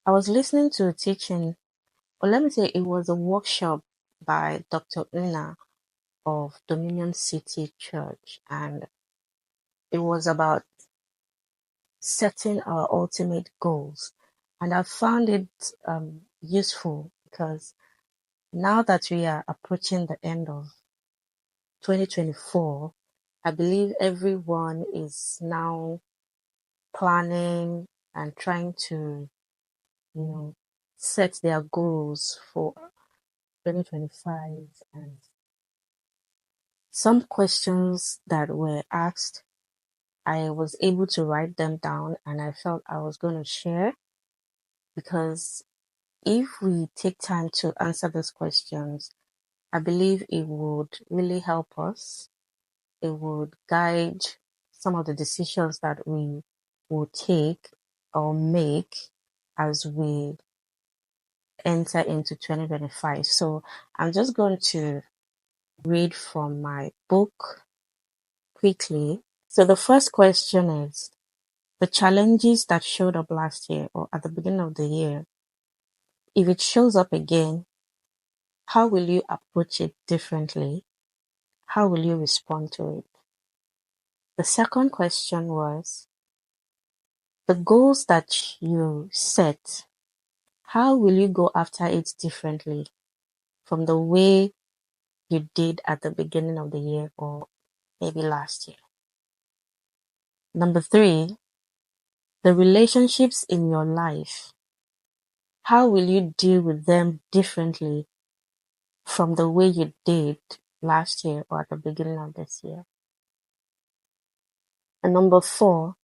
I was listening to a teaching, or let me say it was a workshop by Dr. Una of Dominion City Church, and it was about setting our ultimate goals. And I found it useful because now that we are approaching the end of 2024, I believe everyone is now planning and trying to, you know, set their goals for 2025. And some questions that were asked, I was able to write them down and I felt I was going to share, because if we take time to answer those questions, I believe it would really help us. It would guide some of the decisions that we will take or make as we enter into 2025. So I'm just going to read from my book quickly. So the first question is, the challenges that showed up last year or at the beginning of the year, if it shows up again, how will you approach it differently? How will you respond to it? The second question was, the goals that you set, how will you go after it differently from the way you did at the beginning of the year or maybe last year? Number three, the relationships in your life, how will you deal with them differently from the way you did last year or at the beginning of this year? And number four,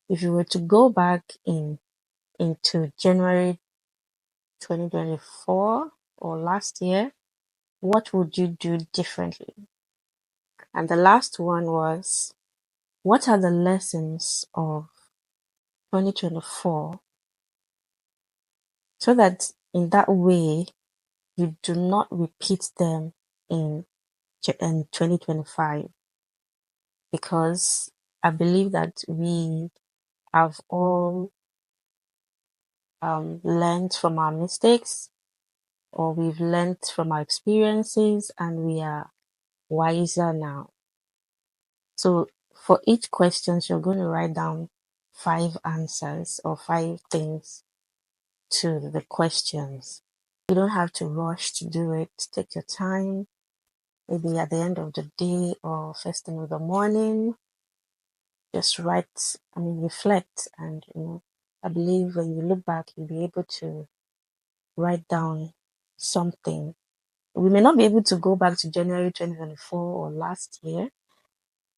if you were to go back into January 2024 or last year, what would you do differently? And the last one was, what are the lessons of 2024 so that in that way you do not repeat them in 2025? Because I believe that we have all learned from our mistakes, or we've learned from our experiences, and we are wiser now. So for each question, you're going to write down 5 answers or 5 things to the questions. You don't have to rush to do it. Take your time, maybe at the end of the day or first thing in the morning. Just reflect, and I believe when you look back, you'll be able to write down something. We may not be able to go back to January 2024 or last year,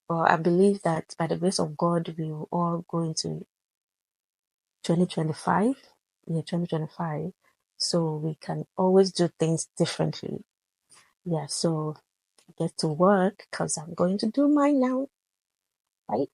but I believe that by the grace of God, we will all go into 2025, 2025, so we can always do things differently. Yeah, so get to work because I'm going to do mine now. Bye.